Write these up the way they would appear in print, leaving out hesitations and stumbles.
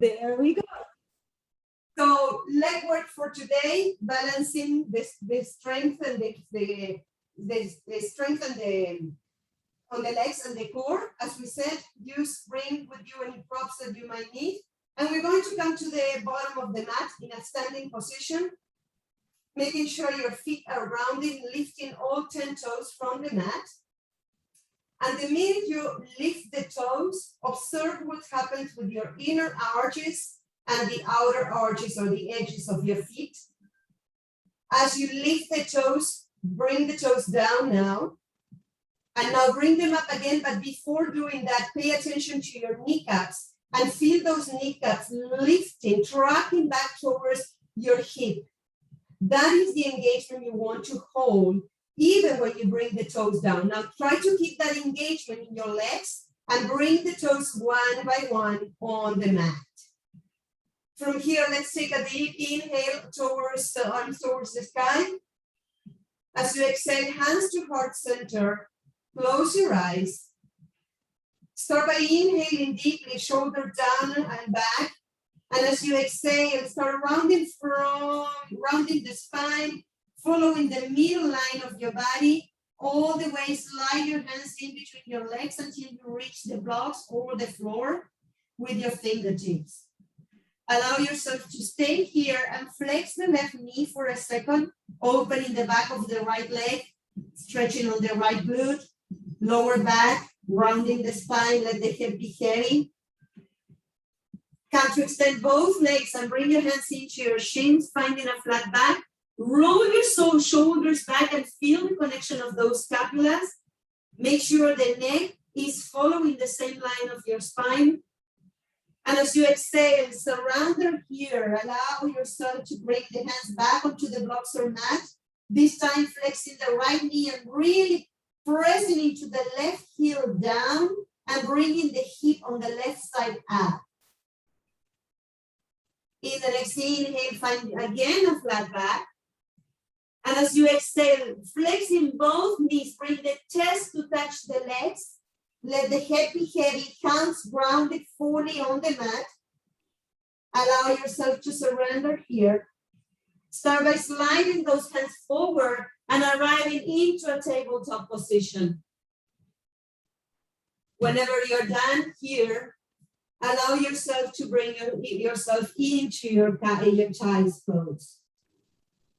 There we go. So leg work for today, balancing the strength and the strength and the on the legs and the core. As we said, bring with you any props that you might need. And we're going to come to the bottom of the mat in a standing position, making sure your feet are rounded, lifting all 10 toes from the mat. And the minute you lift the toes, observe what happens with your inner arches and the outer arches or the edges of your feet. As you lift the toes, bring the toes down now. And now bring them up again, but before doing that, pay attention to your kneecaps and feel those kneecaps lifting, tracking back towards your hip. That is the engagement you want to hold, even when you bring the toes down. Now try to keep that engagement in your legs and bring the toes one by one on the mat. From here, let's take a deep inhale towards the arms towards the sky. As you exhale, hands to heart center, close your eyes. Start by inhaling deeply, shoulder down and back. And as you exhale, start rounding the spine, following the middle line of your body, all the way, slide your hands in between your legs until you reach the blocks or the floor with your fingertips. Allow yourself to stay here and flex the left knee for a second, opening the back of the right leg, stretching on the right glute, lower back, rounding the spine, let the hip be heavy. Come to extend both legs and bring your hands into your shins, finding a flat back. Roll your shoulders back and feel the connection of those scapulas. Make sure the neck is following the same line of your spine. And as you exhale, surrender here. Allow yourself to bring the hands back onto the blocks or mat. This time flexing the right knee and really pressing into the left heel down and bringing the hip on the left side up. In the next inhale, find again a flat back. And as you exhale, flexing both knees, bring the chest to touch the legs. Let the head be heavy, hands grounded fully on the mat. Allow yourself to surrender here. Start by sliding those hands forward and arriving into a tabletop position. Whenever you're done here, allow yourself to bring yourself into your child's pose.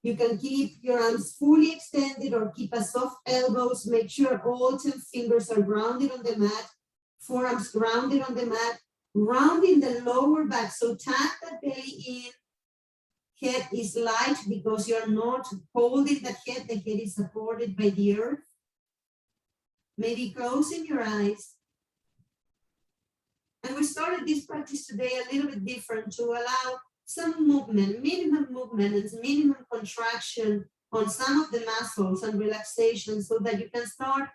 You can keep your arms fully extended or keep a soft elbows. Make sure all 10 fingers are grounded on the mat, forearms grounded on the mat, rounding the lower back. So tap that belly in. Head is light because you're not holding the head. The head is supported by the earth. Maybe closing your eyes. And we started this practice today a little bit different to allow some movement, minimum movement and minimum contraction on some of the muscles and relaxation so that you can start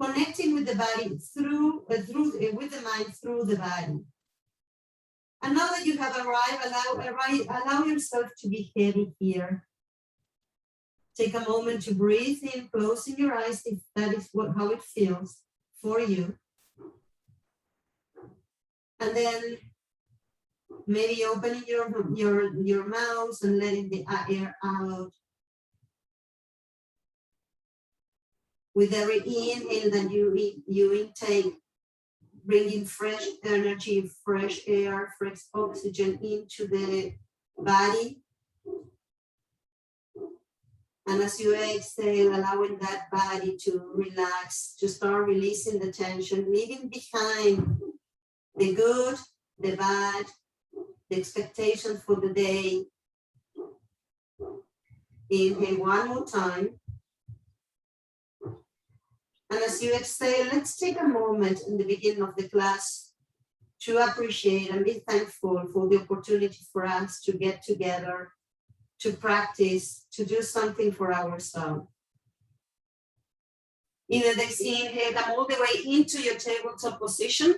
connecting with the body with the mind through the body. And now that you have arrived, allow yourself to be heavy here. Take a moment to breathe in, closing your eyes if that is how it feels for you. And then maybe opening your mouth and letting the air out. With every inhale that you intake, bringing fresh energy, fresh air, fresh oxygen into the body. And as you exhale, allowing that body to relax, to start releasing the tension, leaving behind the good, the bad, the expectations for the day. Inhale one more time. And as you exhale, let's take a moment in the beginning of the class to appreciate and be thankful for the opportunity for us to get together, to practice, to do something for ourselves. In the next inhale, come all the way into your tabletop position.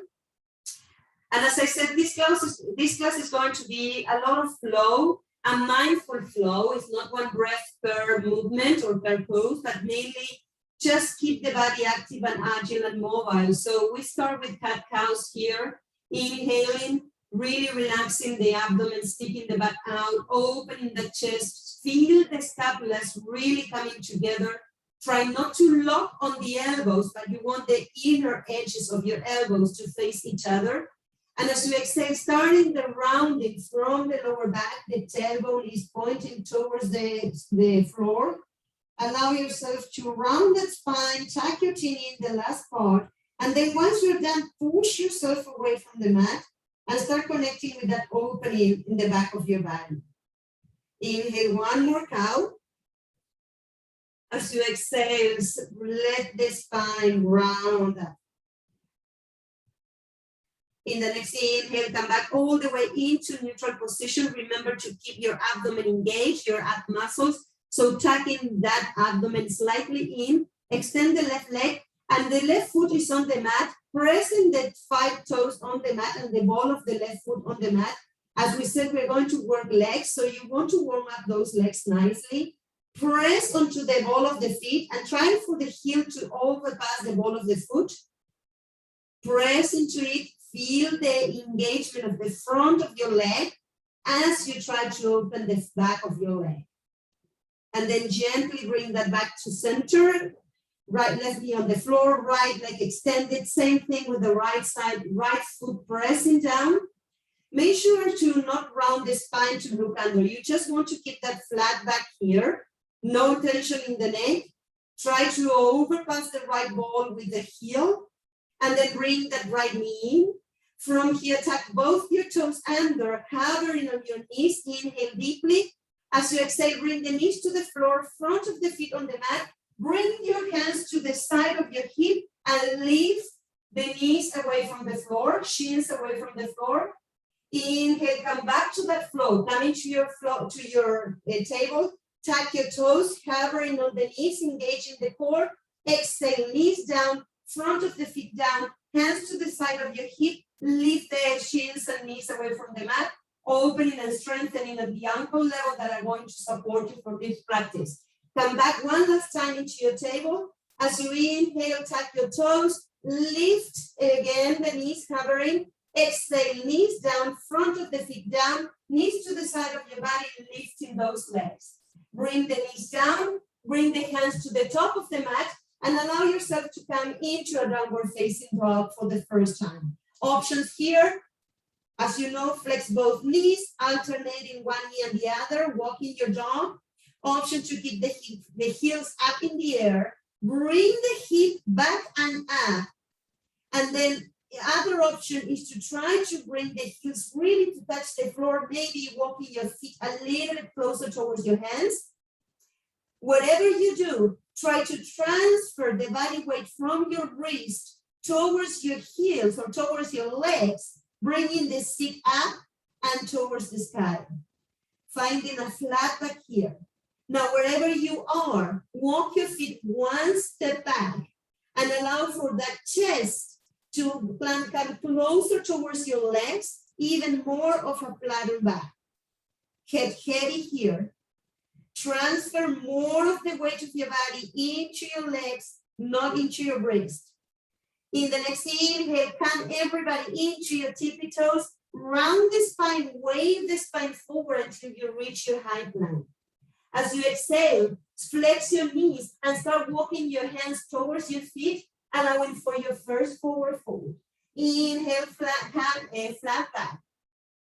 And as I said, this class is going to be a lot of flow, a mindful flow. It's not one breath per movement or per pose, but mainly just keep the body active and agile and mobile. So we start with cat-cows here, inhaling, really relaxing the abdomen, sticking the back out, opening the chest, feel the scapulas really coming together. Try not to lock on the elbows, but you want the inner edges of your elbows to face each other. And as you exhale, starting the rounding from the lower back, the tailbone is pointing towards the floor. Allow yourself to round that spine, tuck your chin in the last part. And then once you're done, push yourself away from the mat and start connecting with that opening in the back of your body. Inhale, one more cow. As you exhale, let the spine round up. In the next inhale, come back all the way into neutral position. Remember to keep your abdomen engaged, your ab muscles. So tucking that abdomen slightly in, extend the left leg, and the left foot is on the mat, pressing the 5 toes on the mat and the ball of the left foot on the mat. As we said, we're going to work legs, so you want to warm up those legs nicely. Press onto the ball of the feet and try for the heel to overpass the ball of the foot. Press into it, feel the engagement of the front of your leg as you try to open the back of your leg. And then gently bring that back to center. Right left knee on the floor, right leg extended. Same thing with the right side, right foot pressing down. Make sure to not round the spine to look under. You just want to keep that flat back here. No tension in the neck. Try to overpass the right ball with the heel. And then bring that right knee in. From here, tuck both your toes under, hovering on your knees. Inhale deeply. As you exhale, bring the knees to the floor, front of the feet on the mat. Bring your hands to the side of your hip and lift the knees away from the floor, shins away from the floor. Inhale, come back to that flow. Come into your flow, to your table. Tuck your toes, hovering on the knees, engaging the core. Exhale, knees down, front of the feet down, hands to the side of your hip. Lift the shins and knees away from the mat, opening and strengthening at the ankle level that are going to support you for this practice. Come back one last time into your table. As you inhale, tuck your toes, lift again the knees, hovering. Exhale, knees down, front of the feet down, knees to the side of your body, lifting those legs. Bring the knees down, bring the hands to the top of the mat, and allow yourself to come into a downward facing dog for the first time. Options here, as you know, flex both knees, alternating one knee and the other, walking your dog. Option to keep the heels up in the air, bring the hip back and up. And then the other option is to try to bring the heels really to touch the floor, maybe walking your feet a little bit closer towards your hands. Whatever you do, try to transfer the body weight from your wrist towards your heels or towards your legs, bringing the seat up and towards the sky. Finding a flat back here. Now, wherever you are, walk your feet one step back and allow for that chest to come closer towards your legs, even more of a flatter back. Head heavy here. Transfer more of the weight of your body into your legs, not into your wrist. In the next inhale, come everybody into your tippy toes. Round the spine, wave the spine forward until you reach your high plank. As you exhale, flex your knees and start walking your hands towards your feet, allowing for your first forward fold. Inhale, flat back.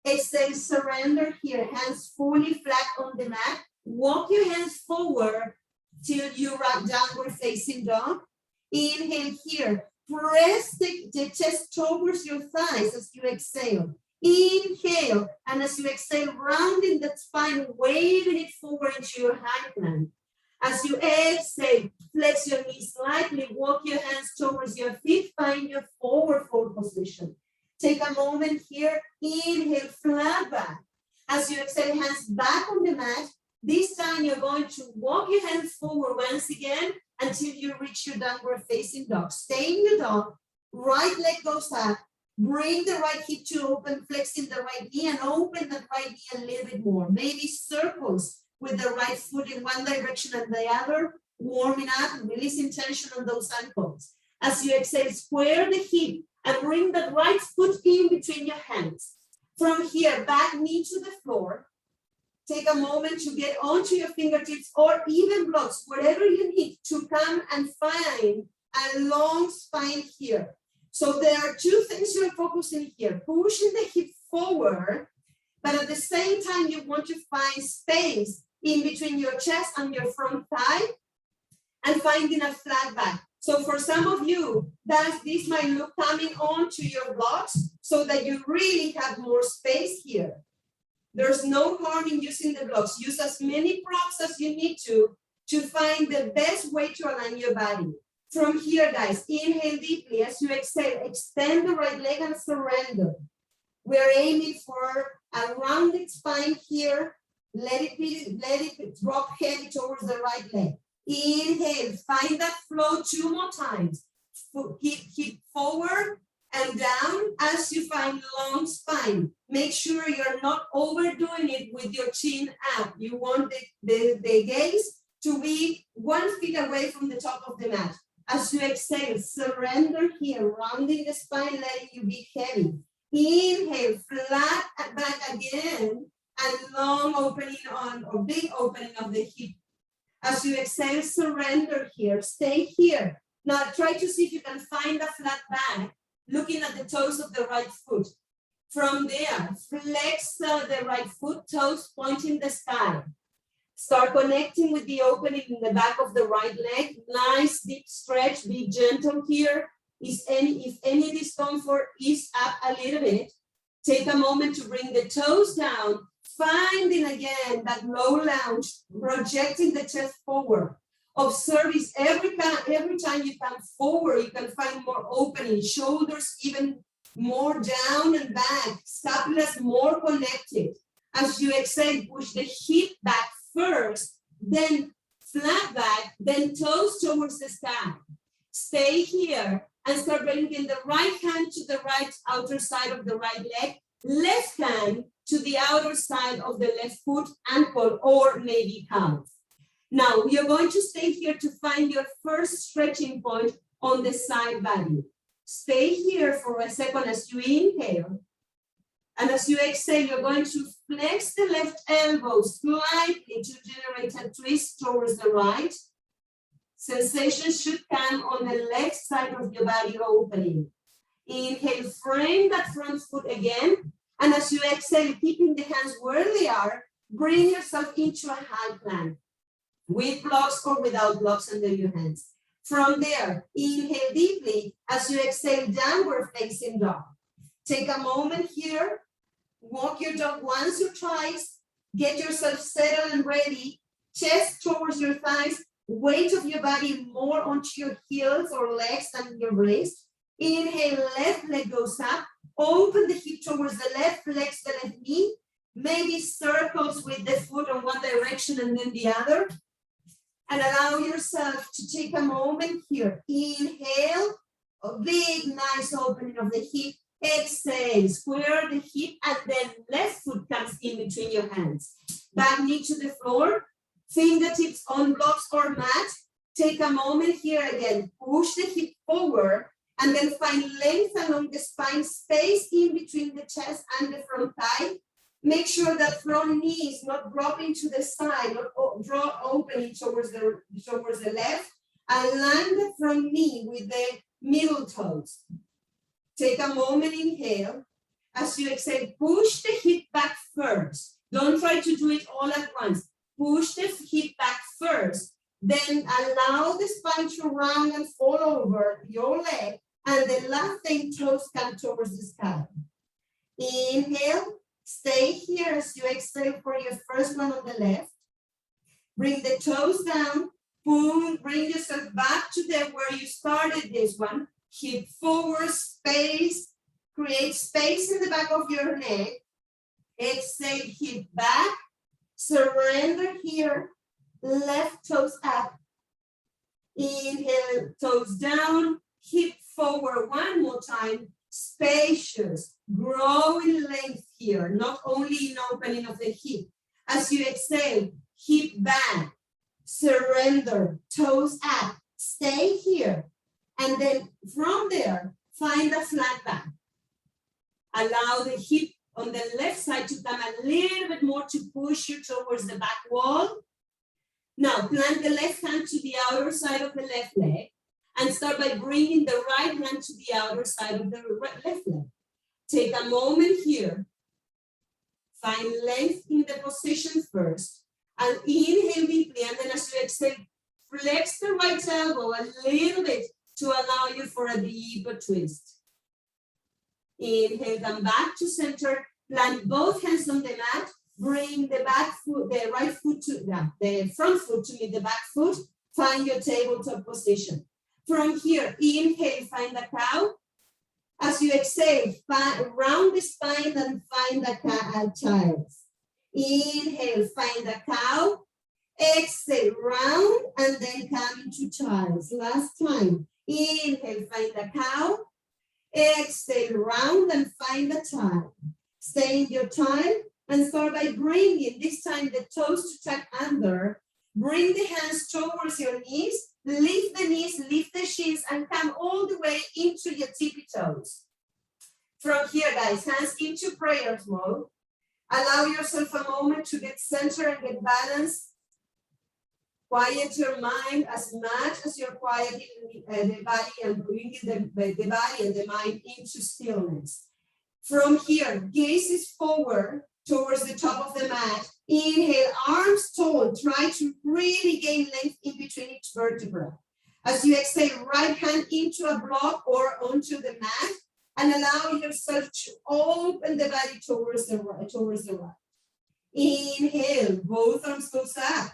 Exhale, surrender here, hands fully flat on the mat. Walk your hands forward till you rock downward facing dog. Inhale here, press the chest towards your thighs as you exhale. Inhale, and as you exhale, rounding that spine, waving it forward into your high plank. As you exhale, flex your knees slightly, walk your hands towards your feet, find your forward fold position. Take a moment here, inhale, flat back. As you exhale, hands back on the mat. This time you're going to walk your hands forward once again until you reach your downward facing dog. Stay in your dog, right leg goes up. Bring the right hip to open, flexing the right knee and open the right knee a little bit more. Maybe circles with the right foot in one direction and the other, warming up and releasing tension on those ankles. As you exhale, square the hip and bring the right foot in between your hands. From here, back knee to the floor. Take a moment to get onto your fingertips or even blocks, whatever you need to come and find a long spine here. So there are two things you're focusing here, pushing the hip forward, but at the same time, you want to find space in between your chest and your front thigh and finding a flat back. So for some of you, this might look coming onto your blocks so that you really have more space here. There's no harm in using the blocks. Use as many props as you need to find the best way to align your body. From here, guys, inhale deeply. As you exhale, extend the right leg and surrender. We're aiming for a rounded spine here. Let it drop heavy towards the right leg. Inhale, find that flow 2 more times. Keep forward and down as you find long spine. Make sure you're not overdoing it with your chin up. You want the gaze to be 1 foot away from the top of the mat. As you exhale, surrender here, rounding the spine, letting you be heavy. Inhale, flat back again, and long opening or big opening of the hip. As you exhale, surrender here, stay here. Now try to see if you can find a flat back, looking at the toes of the right foot. From there, flex the right foot, toes pointing the sky. Start connecting with the opening in the back of the right leg. Nice deep stretch, be gentle here. If any discomfort, ease up a little bit. Take a moment to bring the toes down, finding again that low lunge, projecting the chest forward. Observe is every time you come forward, you can find more opening, shoulders even more down and back, scapulas more connected. As you exhale, push the hip back first, then flat back, then toes towards the sky. Stay here and start bringing the right hand to the right outer side of the right leg, left hand to the outer side of the left foot, ankle, or maybe calf. Now, we are going to stay here to find your first stretching point on the side body. Stay here for a second as you inhale. And as you exhale, you're going to flex the left elbow slightly to generate a twist towards the right. Sensation should come on the left side of your body opening. Inhale, frame that front foot again. And as you exhale, keeping the hands where they are, bring yourself into a high plank with blocks or without blocks under your hands. From there, inhale deeply as you exhale, downward facing dog. Take a moment here, walk your dog once or twice, get yourself settled and ready, chest towards your thighs, weight of your body more onto your heels or legs than your wrist. Inhale, left leg goes up, open the hip towards the left, flex the left knee, maybe circles with the foot on one direction and then the other. And allow yourself to take a moment here. Inhale, a big, nice opening of the hip. Exhale, square the hip, and then left foot comes in between your hands. Back knee to the floor, fingertips on blocks or mat. Take a moment here again. Push the hip forward, and then find length along the spine, space in between the chest and the front thigh. Make sure that front knee is not dropping to the side, not draw opening towards the left. Align the front knee with the middle toes. Take a moment, inhale. As you exhale, push the hip back first. Don't try to do it all at once. Push the hip back first. Then allow the spine to round and fall over your leg. And the last thing, toes come towards the sky. Inhale. Stay here as you exhale for your first one on the left. Bring the toes down. Boom. Bring yourself back to where you started this one. Hip forward, space. Create space in the back of your neck. Exhale, hip back. Surrender here. Left toes up. Inhale, toes down. Hip forward one more time. Spacious, growing length here, not only in opening of the hip. As you exhale, hip back, surrender, toes up, stay here. And then from there, find a flat back. Allow the hip on the left side to come a little bit more to push you towards the back wall. Now plant the left hand to the outer side of the left leg and start by bringing the right hand to the outer side of the left leg. Take a moment here. Find length in the position first and inhale deeply, and then as you exhale, flex the right elbow a little bit to allow you for a deeper twist. Inhale, come back to center, plant both hands on the mat, bring the back foot, the right foot to the front foot to meet the back foot, find your tabletop position. From here, inhale, find the cow. As you exhale, round the spine and find the child. Inhale, find the cow. Exhale, round, and then come into child's. Last time. Inhale, find the cow. Exhale, round, and find the child. Stay in your time and start by bringing, this time, the toes to tuck under. Bring the hands towards your knees. Lift the knees, lift the shins, and come all the way into your tippy toes. From here, guys, hands into prayer mode. Allow yourself a moment to get centered and get balanced. Quiet your mind as much as you're quieting the body and bringing the body and the mind into stillness. From here, gaze is forward towards the top of the mat. Inhale, arms tall. Try to really gain length in between each vertebra. As you exhale, right hand into a block or onto the mat, and allow yourself to open the body towards the right. Inhale, both arms goes up.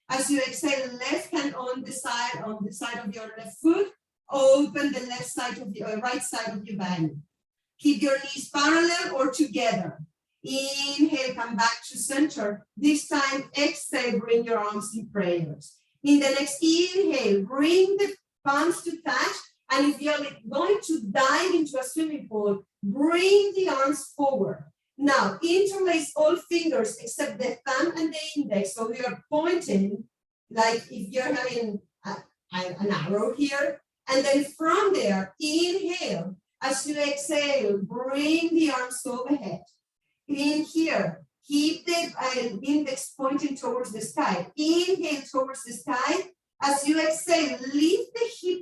As you exhale, left hand on the side of your left foot, open the left side of your right side of your body. Keep your knees parallel or together. Inhale, come back to center. This time, exhale, bring your arms in prayers. In the next inhale, bring the palms to touch. And if you're going to dive into a swimming pool, bring the arms forward. Now, interlace all fingers except the thumb and the index. So we are pointing like if you're having an arrow here. And then from there, inhale. As you exhale, bring the arms overhead. In here, keep the index pointing towards the sky. Inhale towards the sky. As you exhale, lift the hip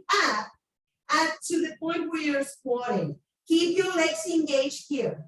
up to the point where you're squatting. Keep your legs engaged here.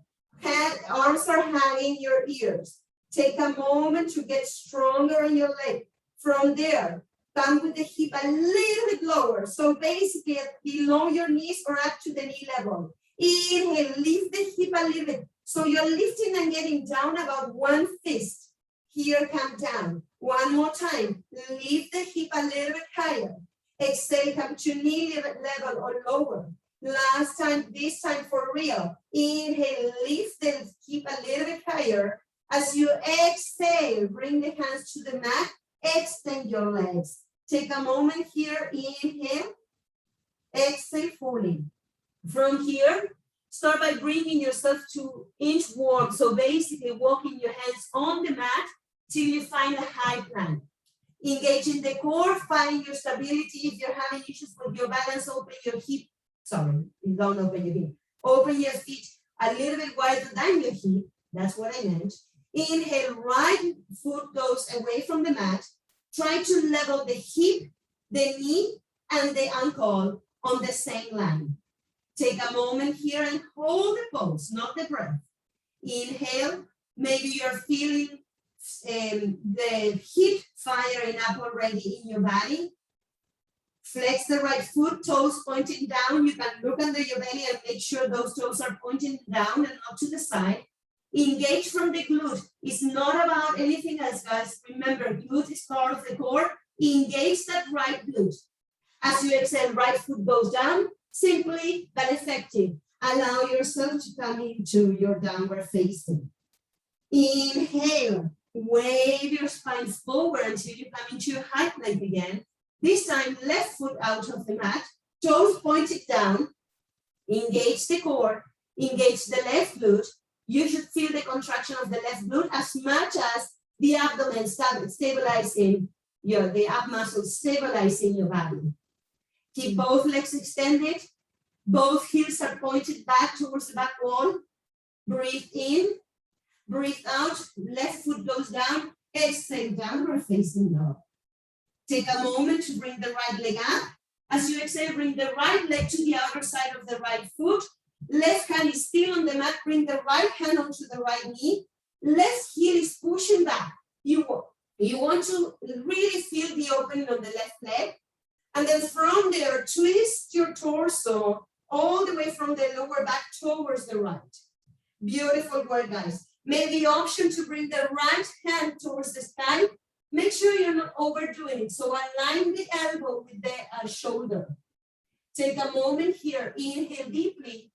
Arms are hanging your ears. Take a moment to get stronger on your leg. From there, come with the hip a little bit lower. So basically below your knees or up to the knee level. Inhale, lift the hip a little bit. So you're lifting and getting down about one fist. Here, come down. One more time. Lift the hip a little bit higher. Exhale, come to knee level or lower. Last time, this time for real. Inhale, lift the hip a little bit higher. As you exhale, bring the hands to the mat. Extend your legs. Take a moment here. Inhale. Exhale fully. From here, start by bringing yourself to inchworm. So basically walking your hands on the mat till you find a high plank. Engaging the core, find your stability. If you're having issues with your balance, open your hip. Sorry, don't open your hip. Open your feet a little bit wider than your hip. That's what I meant. Inhale, right foot goes away from the mat. Try to level the hip, the knee, and the ankle on the same line. Take a moment here and hold the pose, not the breath. Inhale, maybe you're feeling the heat firing up already in your body. Flex the right foot, toes pointing down. You can look under your belly and make sure those toes are pointing down and not to the side. Engage from the glute. It's not about anything else, guys. Remember, glute is part of the core. Engage that right glute. As you exhale, right foot goes down. Simply but effective. Allow yourself to come into your downward facing. Inhale. Wave your spine forward until you come into your high plank again. This time, left foot out of the mat, toes pointed down. Engage the core, engage the left glute. You should feel the contraction of the left glute as much as the abdomen stabilizing the ab muscles stabilizing your body. Keep both legs extended. Both heels are pointed back towards the back wall. Breathe in Breathe out, left foot goes down, exhale, downward facing dog. Take a moment to bring the right leg up. As you exhale, bring the right leg to the outer side of the right foot. Left hand is still on the mat, bring the right hand onto the right knee. Left heel is pushing back. You want to really feel the opening on the left leg. And then from there, twist your torso all the way from the lower back towards the right. Beautiful work, guys. Make the option to bring the right hand towards the sky. Make sure you're not overdoing it. So align the elbow with the shoulder. Take a moment here. Inhale deeply.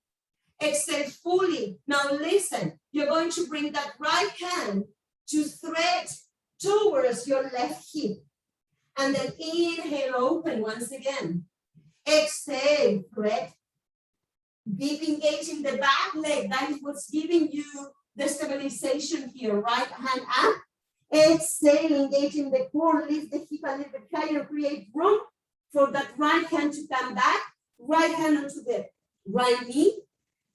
Exhale fully. Now listen. You're going to bring that right hand to thread towards your left hip. And then inhale, open once again. Exhale, thread. Deep engaging the back leg. That is what's giving you the stabilization here. Right hand up. Exhale, engaging the core. Lift the hip a little bit higher. Create room for that right hand to come back. Right hand onto the right knee.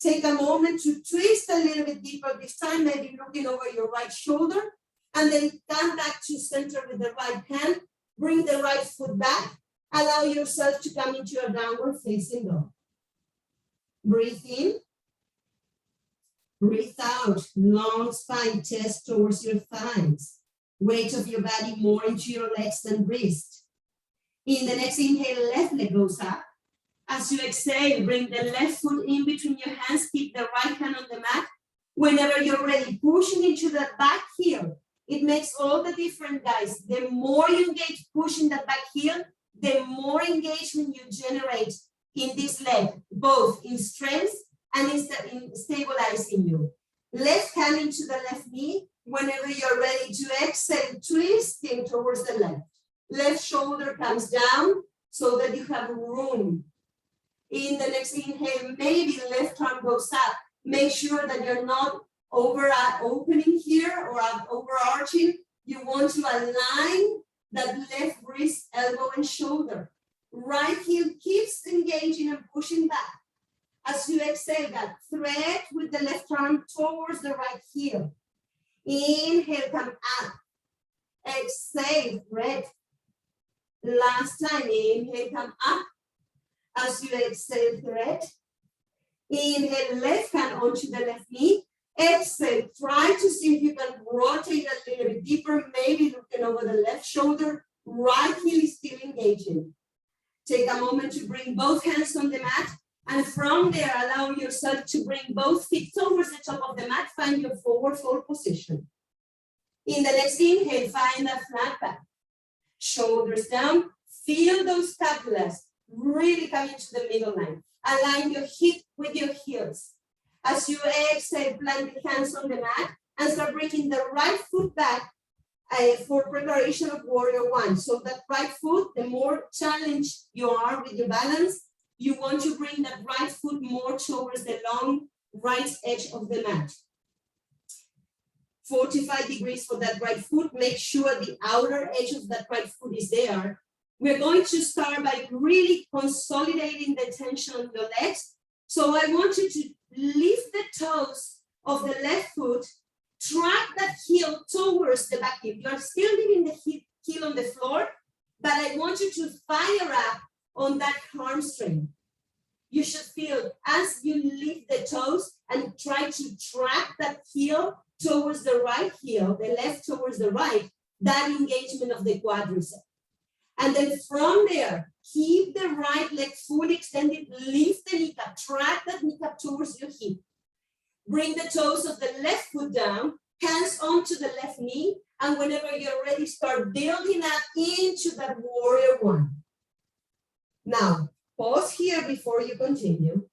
Take a moment to twist a little bit deeper this time. Maybe looking over your right shoulder. And then come back to center with the right hand. Bring the right foot back. Allow yourself to come into a downward facing dog. Breathe in. Breathe out. Long spine, chest towards your thighs. Weight of your body more into your legs and wrist. In the next inhale, left leg goes up. As you exhale, bring the left foot in between your hands. Keep the right hand on the mat. Whenever you're ready, pushing into the back heel. It makes all the difference, guys. The more you engage pushing the back heel, the more engagement you generate in this leg, both in strength and in stabilizing you. Left hand into the left knee. Whenever you're ready to exhale, twisting towards the left. Left shoulder comes down so that you have room. In the next inhale, maybe left arm goes up. Make sure that you're not opening here or overarching. You want to align that left wrist, elbow, and shoulder. Right heel keeps engaging and pushing back. As you exhale, that thread with the left arm towards the right heel. Inhale, come up. Exhale, thread. Last time, inhale, come up. As you exhale, thread. Inhale, left hand onto the left knee. Exhale, try to see if you can rotate a little bit deeper, maybe looking over the left shoulder. Right heel is still engaging. Take a moment to bring both hands on the mat. And from there, allow yourself to bring both feet towards the top of the mat. Find your forward fold position. In the next inhale, find a flat back. Shoulders down. Feel those scapulas really coming to the middle line. Align your hip with your heels. As you exhale, plant the hands on the mat and start bringing the right foot back for preparation of warrior one. So that right foot, the more challenged you are with your balance, you want to bring that right foot more towards the long right edge of the mat. 45 degrees for that right foot. Make sure the outer edge of that right foot is there. We're going to start by really consolidating the tension on your legs. So I want you to lift the toes of the left foot, track that heel towards the back hip. You're still leaving the heel on the floor, but I want you to fire up on that hamstring. You should feel as you lift the toes and try to track that heel towards the right heel, the left towards the right, that engagement of the quadricep. And then from there, keep the right leg fully extended, lift the kneecap, track that kneecap towards your hip. Bring the toes of the left foot down, hands onto the left knee, and whenever you're ready, start building up into that warrior one. Now, pause here before you continue.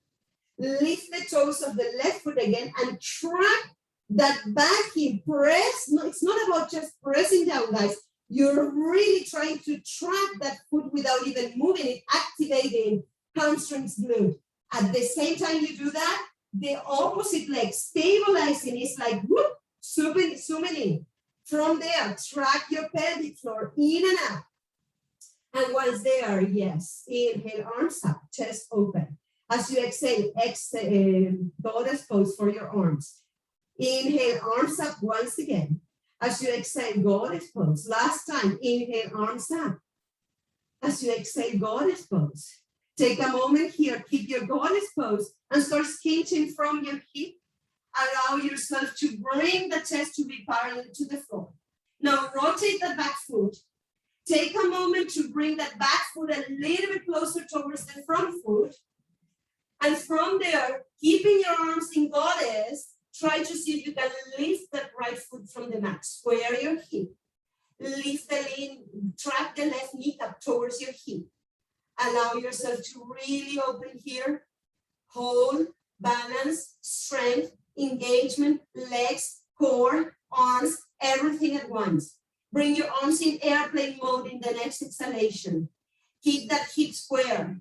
Lift the toes of the left foot again and track that back hip. Press. No, it's not about just pressing down, guys. You're really trying to track that foot without even moving it, activating hamstrings glute. At the same time you do that, the opposite leg stabilizing is like whoop, zooming in. From there, track your pelvic floor in and out. And once there, yes, inhale, arms up, chest open. As you exhale, goddess pose for your arms. Inhale, arms up once again. As you exhale, goddess pose. Last time, inhale, arms up. As you exhale, goddess pose. Take a moment here, keep your goddess pose and start squinting from your hip. Allow yourself to bring the chest to be parallel to the floor. Now rotate the back foot. Take a moment to bring that back foot a little bit closer towards the front foot. And from there, keeping your arms in goddess, try to see if you can lift that right foot from the mat. Square your hip. Lift the lean, track the left knee up towards your hip. Allow yourself to really open here. Hold, balance, strength, engagement, legs, core, arms, everything at once. Bring your arms in airplane mode in the next exhalation. Keep that hip square.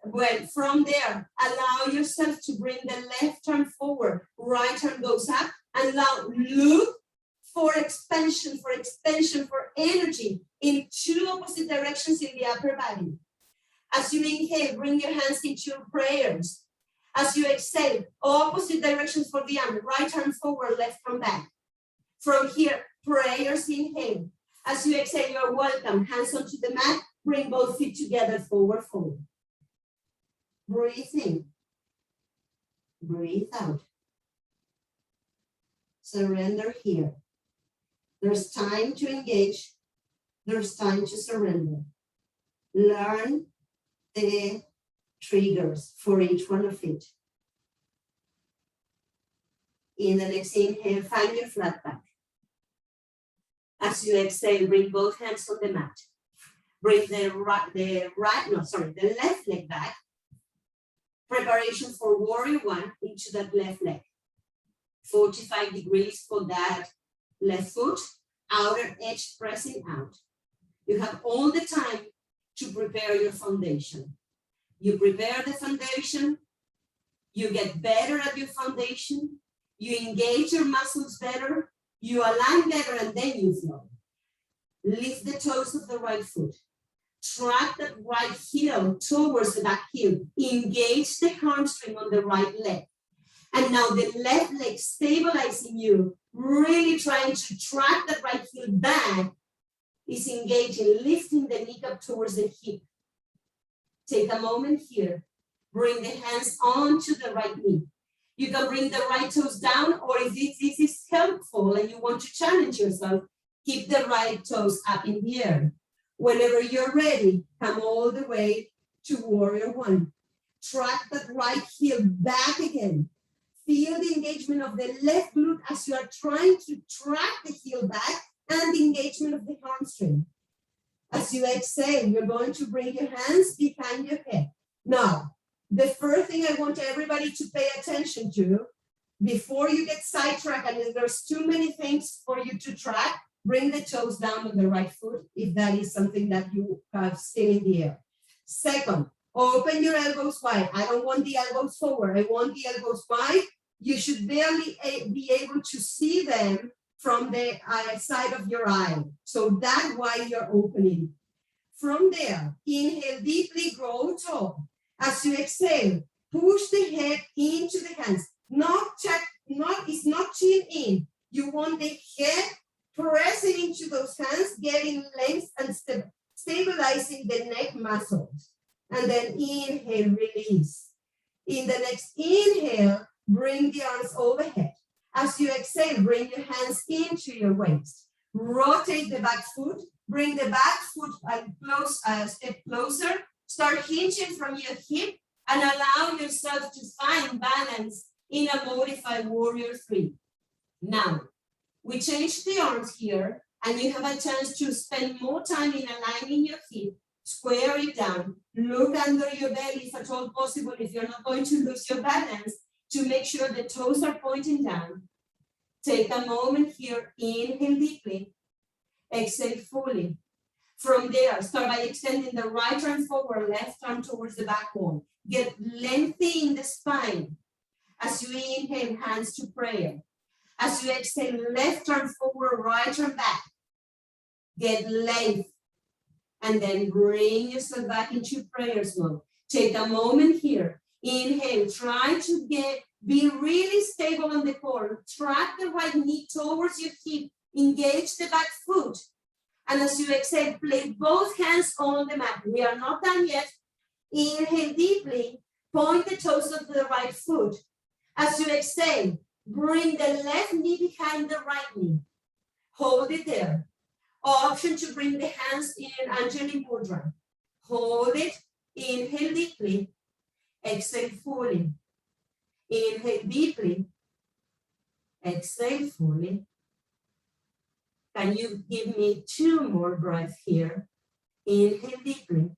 Well, from there, allow yourself to bring the left arm forward, right arm goes up, and now look for expansion, for energy in two opposite directions in the upper body. As you inhale, bring your hands into your prayers. As you exhale, opposite directions for the arm, right arm forward, left arm back. From here, prayers, inhale. As you exhale, you're welcome. Hands onto the mat, bring both feet together, forward fold. Breathe in. Breathe out. Surrender here. There's time to engage. There's time to surrender. Learn the triggers for each one of it. In the next inhale, find your flat back. As you exhale, bring both hands on the mat. Bring the left leg back. Preparation for warrior one into that left leg. 45 degrees for that left foot, outer edge pressing out. You have all the time to prepare your foundation. You prepare the foundation, you get better at your foundation, you engage your muscles better, you align better, and then you flow. Lift the toes of the right foot. Track the right heel towards the back heel. Engage the hamstring on the right leg. And now the left leg stabilizing you, really trying to track the right heel back, is engaging, lifting the knee up towards the hip. Take a moment here. Bring the hands onto the right knee. You can bring the right toes down, or if this is helpful and you want to challenge yourself, keep the right toes up in the air. Whenever you're ready, come all the way to warrior one. Track that right heel back again. Feel the engagement of the left glute as you are trying to track the heel back and the engagement of the hamstring. As you exhale, you're going to bring your hands behind your head. Now, the first thing I want everybody to pay attention to, before you get sidetracked and there's too many things for you to track, bring the toes down on the right foot if that is something that you have still in the air. Second, open your elbows wide. I don't want the elbows forward. I want the elbows wide. You should barely be able to see them from the side of your eye. So that's why you're opening. From there, inhale deeply, grow tall. As you exhale, push the head into the hands. It's not chin in. You want the head pressing into those hands, getting length and stabilizing the neck muscles. And then inhale, release. In the next inhale, bring the arms overhead. As you exhale, bring your hands into your waist. Rotate the back foot. Bring the back foot a step closer. Start hinging from your hip and allow yourself to find balance in a modified warrior three. Now, we change the arms here, and you have a chance to spend more time in aligning your hip. Square it down. Look under your belly if at all possible, if you're not going to lose your balance, to make sure the toes are pointing down. Take a moment here. Inhale deeply. Exhale fully. From there, start by extending the right arm forward, left arm towards the back wall. Get lengthy in the spine. As you inhale, hands to prayer. As you exhale, left arm forward, right arm back. Get length. And then bring yourself back into prayers mode. Take a moment here. Inhale, try to get Be really stable on the core. Track the right knee towards your hip. Engage the back foot. And as you exhale, place both hands on the mat. We are not done yet. Inhale deeply. Point the toes of the right foot. As you exhale, bring the left knee behind the right knee. Hold it there. Option to bring the hands in Anjali Mudra. Hold it. Inhale deeply. Exhale fully. Inhale deeply. Exhale fully. Can you give me 2 more breaths here? Inhale deeply.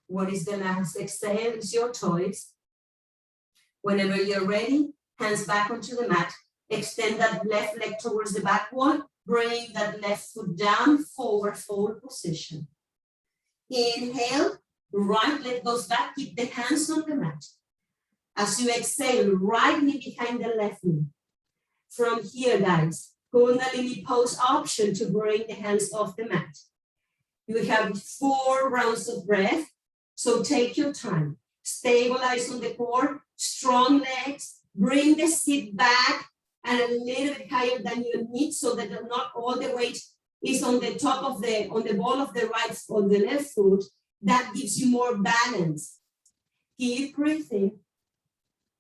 What is the last exhale? It's your choice. Whenever you're ready, hands back onto the mat. Extend that left leg towards the back wall. Bring that left foot down, forward fold position. Inhale, right leg goes back. Keep the hands on the mat. As you exhale, right knee behind the left knee. From here, guys, Kundalini pose option to bring the hands off the mat. You have 4 rounds of breath, so take your time. Stabilize on the core, strong legs, bring the seat back and a little bit higher than you need so that not all the weight is on the top of on the ball of the right or the left foot. That gives you more balance. Keep breathing.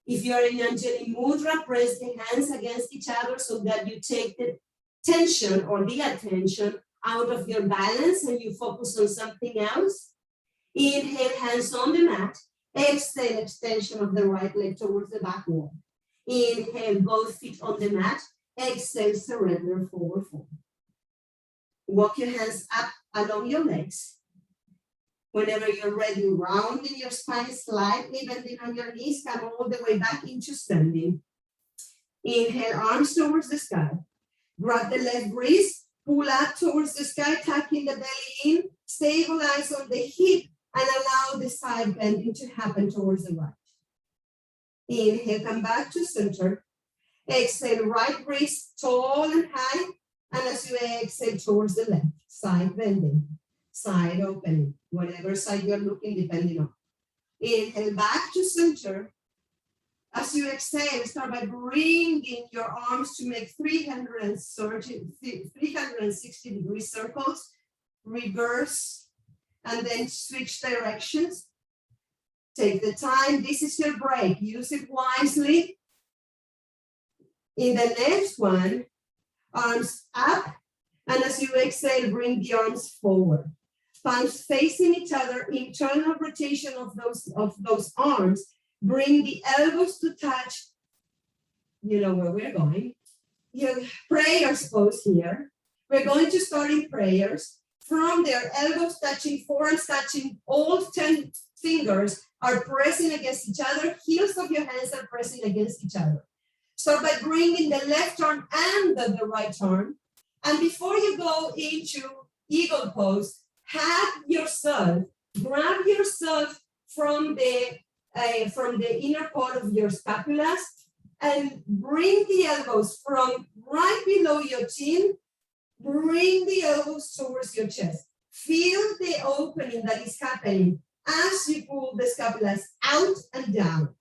If you're in Anjali Mudra, press the hands against each other so that you take the tension or the attention out of your balance and you focus on something else. Inhale, hands on the mat. Exhale, extension of the right leg towards the back wall. Inhale, both feet on the mat. Exhale, surrender, forward fold. Walk your hands up along your legs. Whenever you're ready, rounding your spine, slightly bending on your knees, come all the way back into standing. Inhale, arms towards the sky. Grab the left wrist, pull up towards the sky, tucking the belly in, stabilize on the hip, and allow the side bending to happen towards the right. Inhale, come back to center. Exhale, right wrist tall and high, and as you exhale towards the left, side bending. Side opening, whatever side you're looking, depending on. Inhale back to center. As you exhale, start by bringing your arms to make 360 degree circles. Reverse, and then switch directions. Take the time. This is your break. Use it wisely. In the next one, arms up, and as you exhale, bring the arms forward. Palms facing each other, internal rotation of those arms. Bring the elbows to touch. You know where we're going. Your prayers pose here. We're going to start in prayers. From there, elbows touching, forearms touching, all 10 fingers are pressing against each other. Heels of your hands are pressing against each other. Start by bringing the left arm and the right arm. And before you go into eagle pose, grab yourself from the inner part of your scapulas and bring the elbows from right below your chin. Bring the elbows towards your chest. Feel the opening that is happening as you pull the scapulas out and down.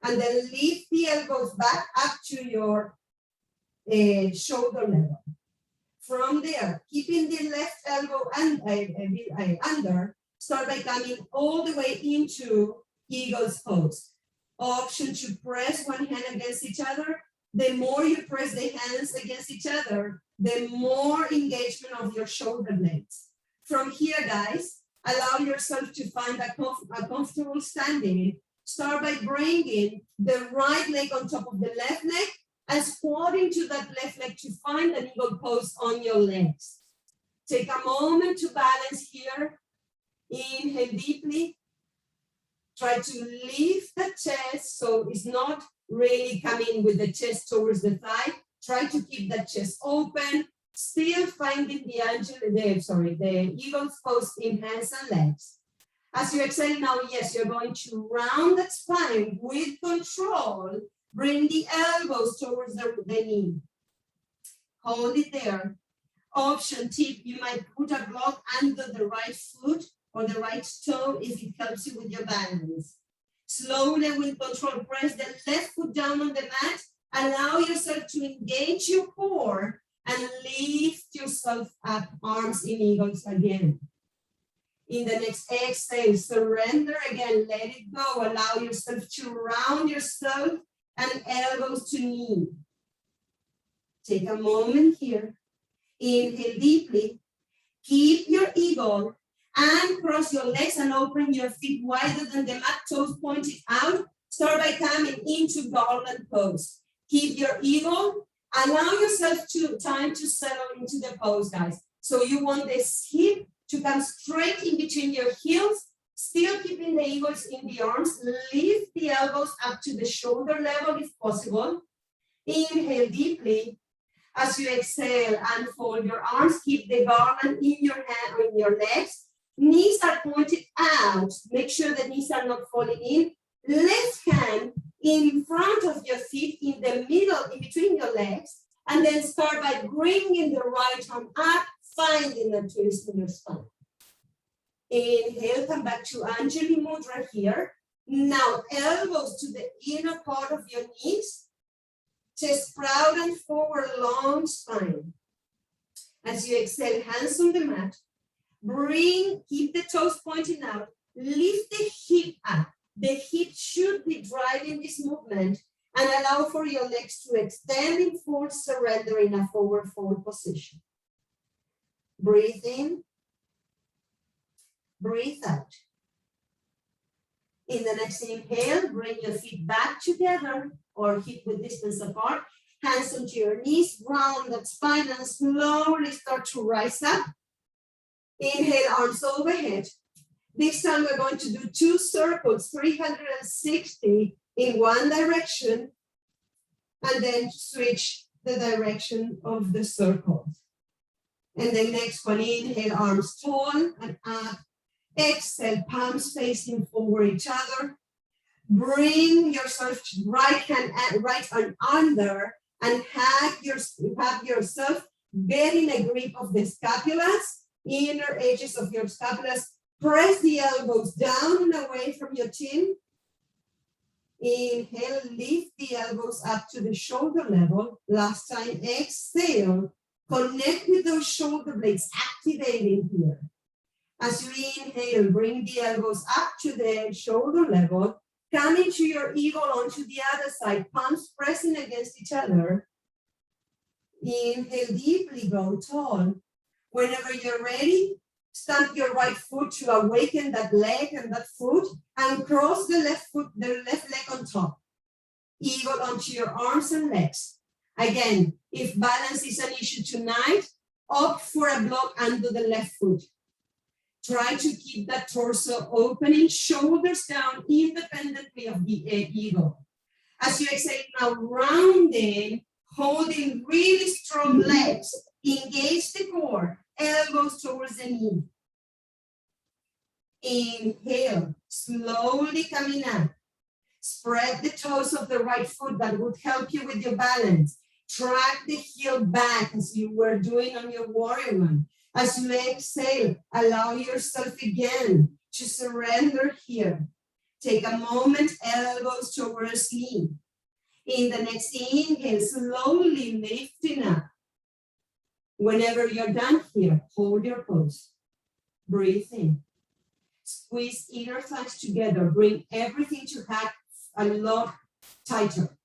And then lift the elbows back up to your shoulder level. From there, keeping the left elbow under, start by coming all the way into eagle's pose. Option to press one hand against each other. The more you press the hands against each other, the more engagement of your shoulder blades. From here, guys, allow yourself to find a comfortable standing. Start by bringing the right leg on top of the left leg and squatting to that left leg to find an eagle pose on your legs. Take a moment to balance here. Inhale deeply. Try to lift the chest so it's not really coming with the chest towards the thigh. Try to keep that chest open. Still finding the eagle's pose in hands and legs. As you exhale now, yes, you're going to round that spine with control. Bring the elbows towards the knee. Hold it there. Option tip, you might put a block under the right foot or the right toe if it helps you with your balance. Slowly with control, press the left foot down on the mat. Allow yourself to engage your core and lift yourself up, arms in eagles again. In the next exhale, surrender again, let it go. Allow yourself to round yourself and elbows to knee. Take a moment here. Inhale deeply. Keep your eagle and cross your legs and open your feet wider than the mat, toes pointed out. Start by coming into garland pose. Keep your eagle. Allow yourself time to settle into the pose, guys. So you want this hip to come straight in between your heels, still keeping the eagles in the arms. Lift the elbows up to the shoulder level if possible. Inhale deeply. As you exhale, unfold your arms. Keep the garland in your hand or in your legs. Knees are pointed out. Make sure the knees are not falling in. Left hand in front of your feet, in the middle, in between your legs. And then start by bringing the right arm up, finding a twist in your spine. Inhale, come back to Anjali Mudra here. Now, elbows to the inner part of your knees. Chest proud and forward, long spine. As you exhale, hands on the mat. Keep the toes pointing out. Lift the hip up. The hip should be driving this movement and allow for your legs to extend in full surrender in a forward fold position. Breathe in. Breathe out. In the next inhale, bring your feet back together or hip width distance apart. Hands onto your knees, round that spine and slowly start to rise up. Inhale, arms overhead. This time we're going to do 2 circles, 360 in one direction, and then switch the direction of the circle. And the next one, inhale, arms tall and up. Exhale, palms facing forward each other. Bring yourself right arm under and have yourself getting a grip of the scapulas, inner edges of your scapulas. Press the elbows down and away from your chin. Inhale, lift the elbows up to the shoulder level. Last time, exhale. Connect with those shoulder blades, activating here. As you inhale, bring the elbows up to the shoulder level. Come into your eagle onto the other side, palms pressing against each other. Inhale deeply, go tall. Whenever you're ready, stamp your right foot to awaken that leg and that foot and cross the left leg on top. Eagle onto your arms and legs. Again, if balance is an issue tonight, opt for a block under the left foot. Try to keep that torso opening, shoulders down independently of the eagle. As you exhale now, rounding, holding really strong legs, engage the core, elbows towards the knee. Inhale, slowly coming up. Spread the toes of the right foot, that would help you with your balance. Track the heel back as you were doing on your warrior one. As you exhale, allow yourself again to surrender here. Take a moment, elbows towards knee. In the next inhale, slowly lifting up. Whenever you're done here, hold your pose. Breathe in. Squeeze inner thighs together. Bring everything to hug a lot tighter.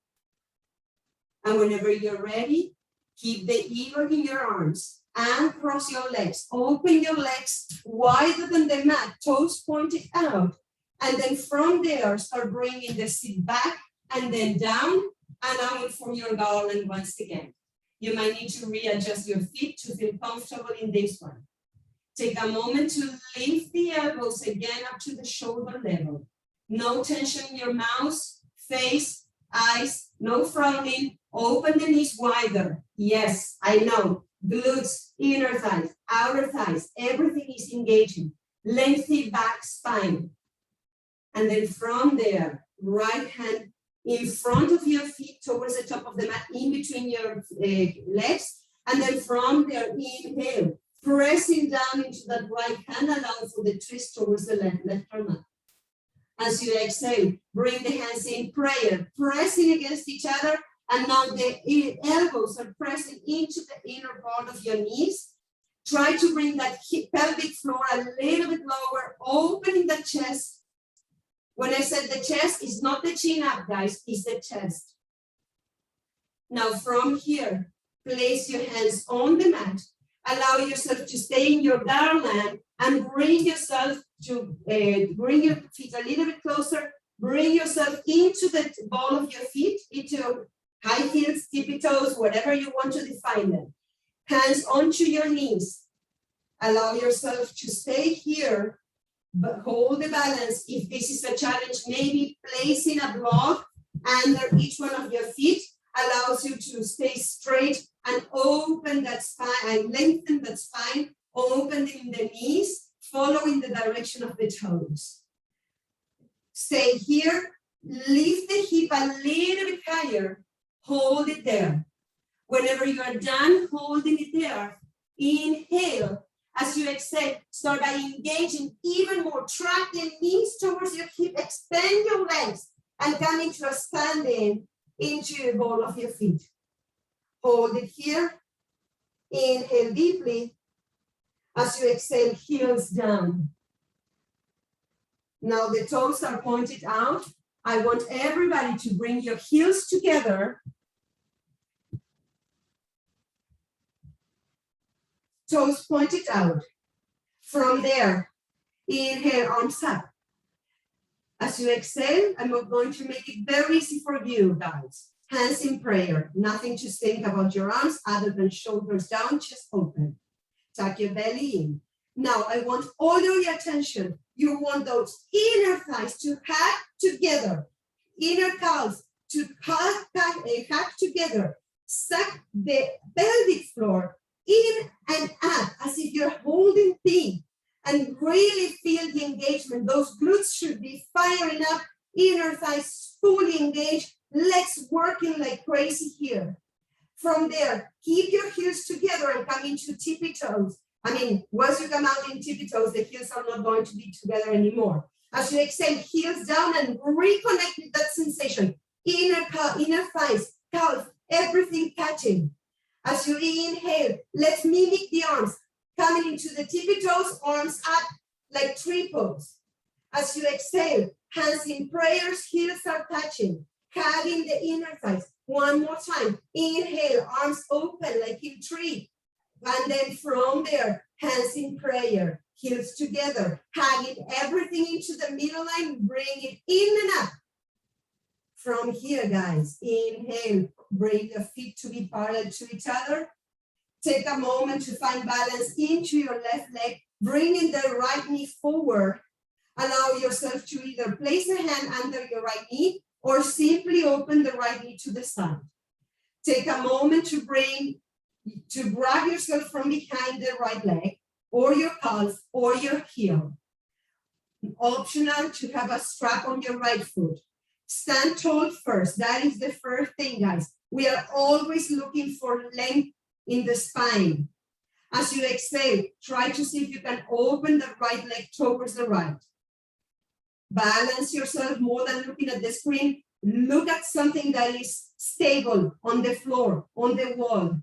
And whenever you're ready, keep the eagle in your arms and cross your legs. Open your legs wider than the mat, toes pointed out. And then from there, start bringing the seat back and then down and out from your garland once again. You might need to readjust your feet to feel comfortable in this one. Take a moment to lift the elbows again up to the shoulder level. No tension in your mouth, face, eyes, no frowning. Open the knees wider. Yes, I know. Glutes, inner thighs, outer thighs, everything is engaging. Lengthy back spine. And then from there, right hand in front of your feet towards the top of the mat, in between your legs. And then from there, inhale, pressing down into that right hand, allow for the twist towards the left arm up. As you exhale, bring the hands in prayer, pressing against each other. And now the elbows are pressing into the inner part of your knees. Try to bring that pelvic floor a little bit lower, opening the chest. When I said the chest, it's not the chin up, guys, it's the chest. Now from here, place your hands on the mat. Allow yourself to stay in your garland and bring yourself to, bring your feet a little bit closer. Bring yourself into the ball of your feet, into high heels, tippy toes, whatever you want to define them. Hands onto your knees. Allow yourself to stay here, but hold the balance. If this is a challenge, maybe placing a block under each one of your feet allows you to stay straight and open that spine, and lengthen that spine, opening the knees, following the direction of the toes. Stay here, lift the hip a little bit higher, hold it there. Whenever you are done holding it there, inhale. As you exhale, start by engaging even more. Track the knees towards your hip, extend your legs, and come into a standing into the ball of your feet. Hold it here. Inhale deeply. As you exhale, heels down. Now the toes are pointed out. I want everybody to bring your heels together. Toes pointed out. From there, inhale, arms up. As you exhale, I'm going to make it very easy for you guys. Hands in prayer. Nothing to think about your arms other than shoulders down, chest open. Tuck your belly in. Now I want all your attention. You want those inner thighs to hug together. Inner calves to hug together. Suck the pelvic floor in and up as if you're holding thing, and really feel the engagement. Those glutes should be firing up, inner thighs fully engaged, legs working like crazy here. From there, keep your heels together and come into tippy toes. I mean, once you come out in tippy toes, the heels are not going to be together anymore. As you exhale, heels down and reconnect with that sensation. Inner thighs, calf, everything touching. As you inhale, let's mimic the arms. Coming into the tippy toes, arms up like triples. As you exhale, hands in prayers, heels are touching. Hugging the inner thighs. One more time. Inhale, arms open like in tree. And then from there, hands in prayer, heels together. Hugging everything into the middle line. Bring it in and up. From here, guys, inhale, bring your feet to be parallel to each other. Take a moment to find balance into your left leg, bringing the right knee forward. Allow yourself to either place a hand under your right knee or simply open the right knee to the side. Take a moment to grab yourself from behind the right leg or your calf or your heel. Optional to have a strap on your right foot. Stand tall first. That is the first thing, guys. We are always looking for length in the spine. As you exhale, try to see if you can open the right leg towards the right. Balance yourself more than looking at the screen. Look at something that is stable on the floor, on the wall.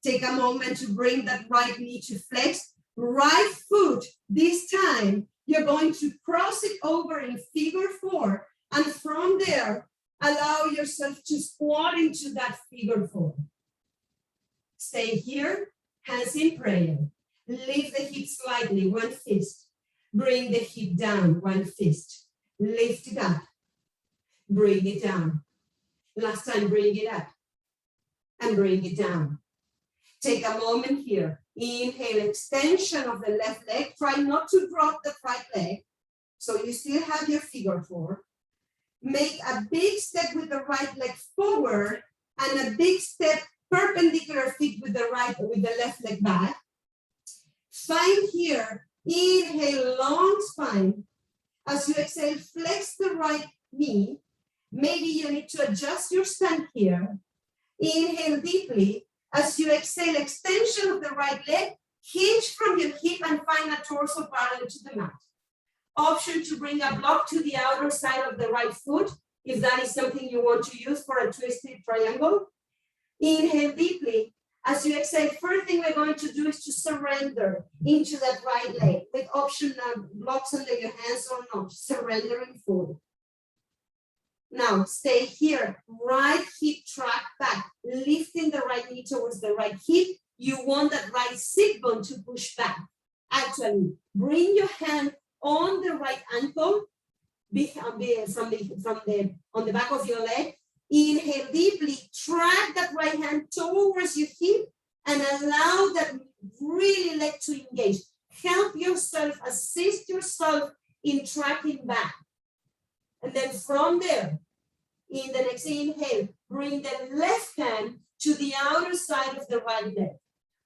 Take a moment to bring that right knee to flex. Right foot, this time, you're going to cross it over in figure 4. And from there, allow yourself to squat into that figure 4. Stay here, hands in prayer. Lift the hip slightly, one fist. Bring the hip down, one fist. Lift it up. Bring it down. Last time, bring it up. And bring it down. Take a moment here. Inhale, extension of the left leg. Try not to drop the right leg. So you still have your figure 4. Make a big step with the right leg forward and a big step perpendicular feet with the left leg back. Find here, inhale, long spine. As you exhale, flex the right knee. Maybe you need to adjust your stand here. Inhale deeply. As you exhale, extension of the right leg, hinge from your hip and find a torso parallel to the mat. Option to bring a block to the outer side of the right foot, if that is something you want to use for a twisted triangle. Inhale deeply. As you exhale, first thing we're going to do is to surrender into that right leg with option blocks under your hands or not, surrendering fully. Now stay here, right hip track back, lifting the right knee towards the right hip. You want that right sit bone to push back. Actually, bring your hand on the right ankle on the back of your leg. Inhale deeply, track that right hand towards your hip and allow that really leg to engage. Help yourself, assist yourself in tracking back. And then from there, in the next inhale, bring the left hand to the outer side of the right leg.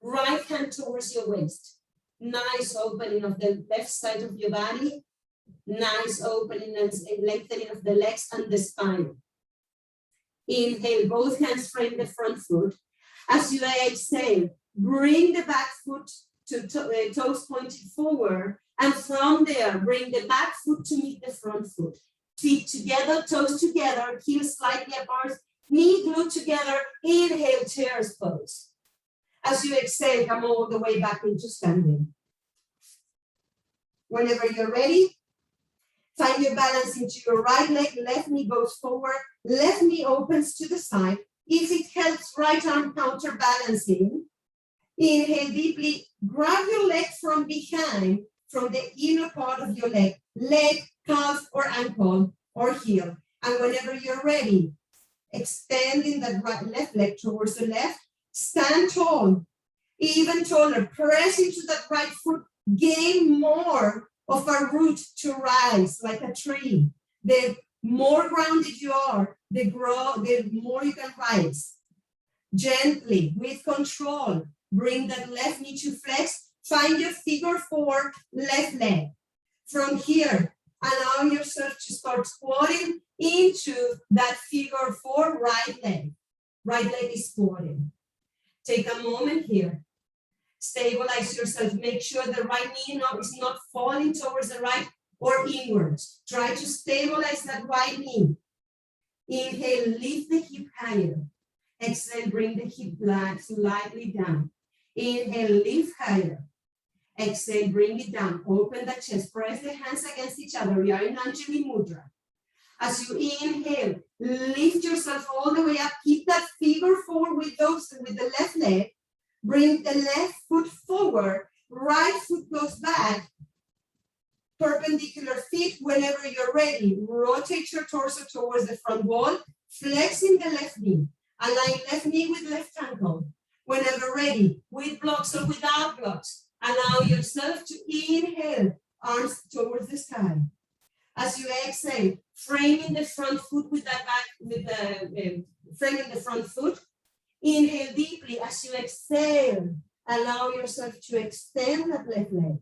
Right hand towards your waist. Nice opening of the left side of your body. Nice opening and lengthening of the legs and the spine. Inhale, both hands frame the front foot. As you exhale, bring the back foot to toes pointed forward. And from there, bring the back foot to meet the front foot. Feet together, toes together, heels slightly apart, knee glued together. Inhale, chairs pose. As you exhale, come all the way back into standing. Whenever you're ready, find your balance into your right leg, left knee goes forward, left knee opens to the side. If it helps, right arm counterbalancing. Inhale deeply, grab your leg from behind, from the inner part of your leg, calf or ankle or heel. And whenever you're ready, extending that left leg towards the left, stand tall, even taller, press into that right foot, gain more of a root to rise like a tree. The more grounded you are, the more you can rise. Gently, with control, bring that left knee to flex, find your figure 4 left leg. From here, allow yourself to start squatting into that figure 4 right leg. Right leg is squatting. Take a moment here. Stabilize yourself. Make sure the right knee is not falling towards the right or inwards. Try to stabilize that right knee. Inhale, lift the hip higher. Exhale, bring the hip slightly down. Inhale, lift higher. Exhale, bring it down. Open the chest. Press the hands against each other. We are in Anjali Mudra. As you inhale, lift yourself all the way up. Keep that figure 4 with the left leg. Bring the left foot forward. Right foot goes back. Perpendicular feet whenever you're ready. Rotate your torso towards the front wall. Flexing the left knee. Align left knee with left ankle. Whenever ready, with blocks or without blocks. Allow yourself to inhale, arms towards the sky. As you exhale, framing the front foot with that back, framing the front foot. Inhale deeply. As you exhale, allow yourself to extend that left leg.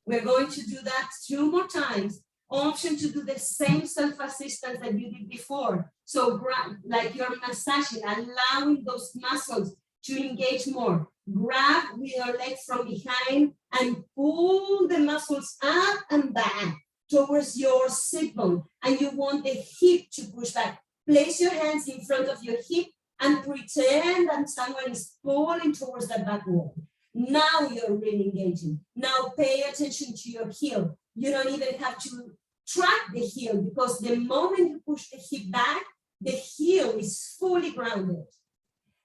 We're going to do that 2 more times. Option to do the same self-assistance that you did before. So like you're massaging, allowing those muscles to engage more. Grab with your legs from behind and pull the muscles up and back towards your sit bone. And you want the hip to push back. Place your hands in front of your hip and pretend that someone is pulling towards the back wall. Now you're really engaging. Now pay attention to your heel. You don't even have to track the heel because the moment you push the hip back, the heel is fully grounded.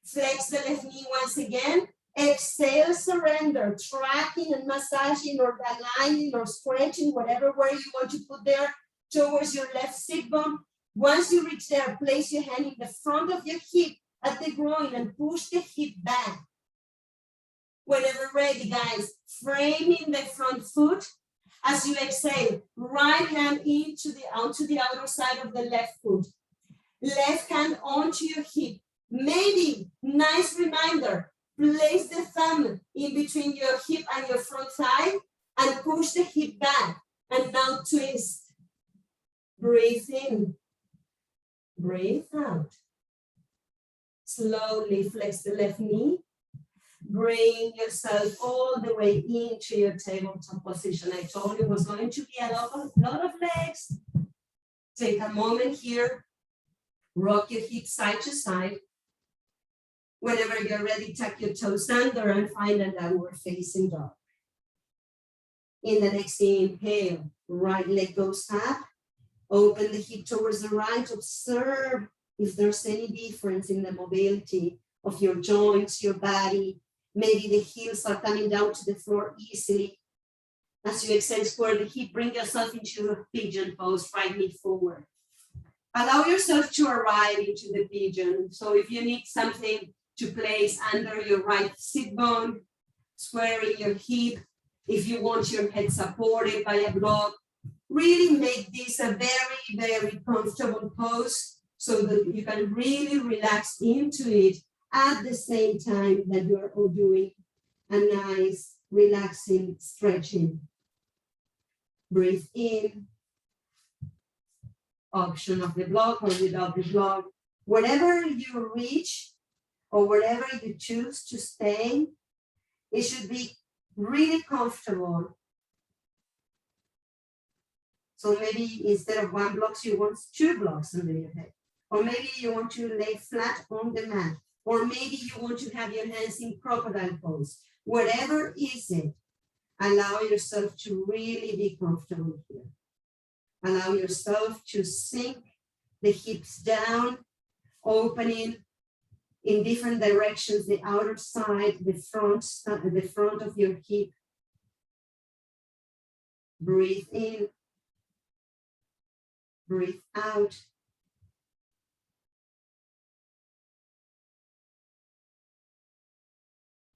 Flex the left knee once again. Exhale, surrender, tracking and massaging or aligning or stretching, whatever word you want to put there towards your left sit bone. Once you reach there, place your hand in the front of your hip at the groin and push the hip back. Whenever ready, guys, framing the front foot. As you exhale, right hand onto the outer side of the left foot. Left hand onto your hip. Maybe, nice reminder, place the thumb in between your hip and your front thigh and push the hip back. And now twist. Breathe in. Breathe out. Slowly flex the left knee. Bring yourself all the way into your tabletop position. I told you it was going to be a lot of legs. Take a moment here. Rock your hips side to side. Whenever you're ready, tuck your toes under and find a downward facing dog. In the next inhale, right leg goes up. Open the hip towards the right. Observe if there's any difference in the mobility of your joints, your body. Maybe the heels are coming down to the floor easily. As you exhale, square the hip, bring yourself into a pigeon pose, right knee forward. Allow yourself to arrive into the pigeon. So if you need something to place under your right sit bone, squaring your hip, if you want your head supported by a block, really make this a very, very comfortable pose so that you can really relax into it at the same time that you are doing a nice, relaxing stretching. Breathe in. Option of the block or without the block. Whenever you reach or wherever you choose to stay, it should be really comfortable. So maybe instead of 1 block, you want 2 blocks under your head. Or maybe you want to lay flat on the mat. Or maybe you want to have your hands in crocodile pose. Whatever is it, allow yourself to really be comfortable here. Allow yourself to sink the hips down, opening in different directions, the outer side, the front of your hip. Breathe in, breathe out.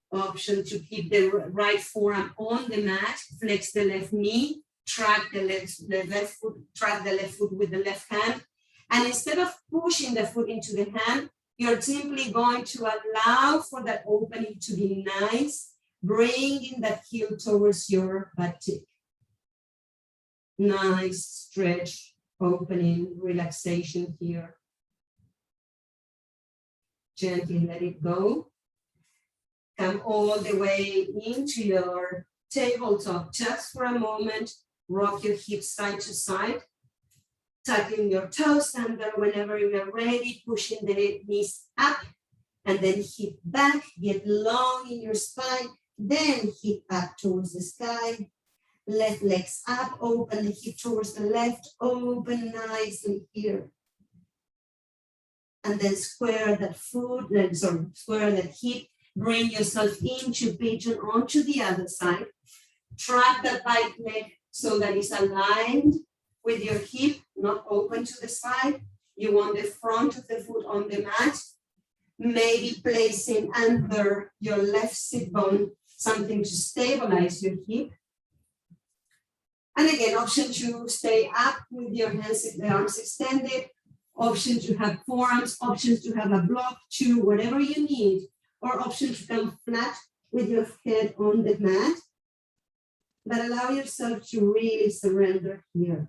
Option to keep the right forearm on the mat, flex the left knee, track the left foot with the left hand. And instead of pushing the foot into the hand, you're simply going to allow for that opening to be nice, bringing that heel towards your butt cheek. Nice stretch, opening, relaxation here. Gently let it go. Come all the way into your tabletop just for a moment. Rock your hips side to side. Tucking your toes under whenever you're ready, pushing the knees up and then hip back, get long in your spine, then hip up towards the sky. Left legs up, open the hip towards the left, open nicely here. And then square that foot, square that hip, bring yourself into pigeon onto the other side. Track that right leg so that it's aligned with your hip, not open to the side. You want the front of the foot on the mat. Maybe placing under your left sit bone something to stabilize your hip. And again, option to stay up with your hands, the arms extended. Option to have forearms, options to have a block, to whatever you need. Or option to come flat with your head on the mat. But allow yourself to really surrender here.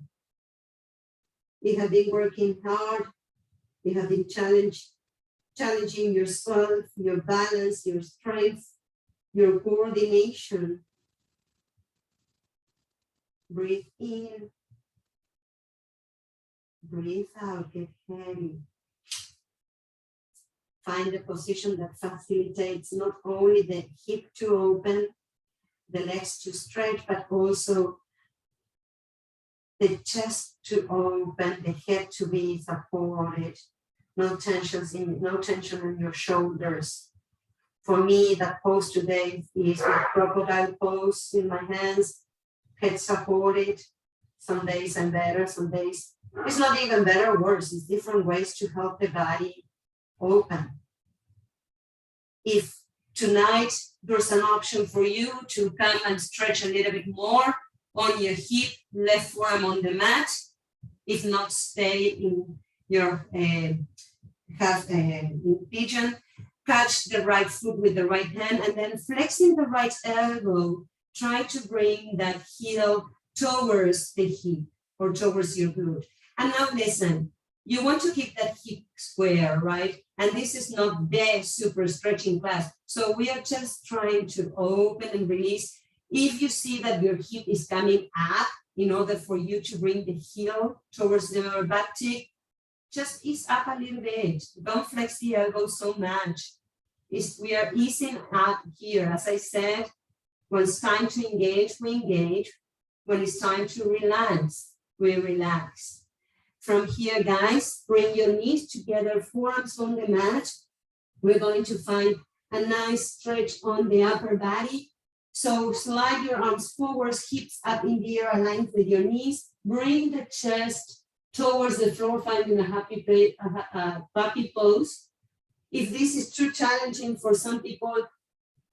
You have been working hard. You have been challenging yourself, your balance, your strength, your coordination. Breathe in. Breathe out, get heavy. Find a position that facilitates not only the hip to open, the legs to stretch, but also the chest to open, the head to be supported. No tension in your shoulders. For me, that pose today is the crocodile pose in my hands, head supported. Some days I'm better, some days it's not even better or worse. It's different ways to help the body open. If tonight there's an option for you to come and stretch a little bit more on your hip, left forearm on the mat. If not, stay in your pigeon. Catch the right foot with the right hand and then flexing the right elbow. Try to bring that heel towards the hip or towards your glute. And now listen, You want to keep that hip square, right? And this is not the super stretching class. So we are just trying to open and release. If you see that your hip is coming up, in order for you to bring the heel towards your back cheek, just ease up a little bit. Don't flex the elbow so much. We are easing up here. As I said, when it's time to engage, we engage. When it's time to relax, we relax. From here, guys, bring your knees together, forearms on the mat. We're going to find a nice stretch on the upper body. So slide your arms forward, hips up in the air, aligned with your knees. Bring the chest towards the floor, finding a happy pose. If this is too challenging for some people,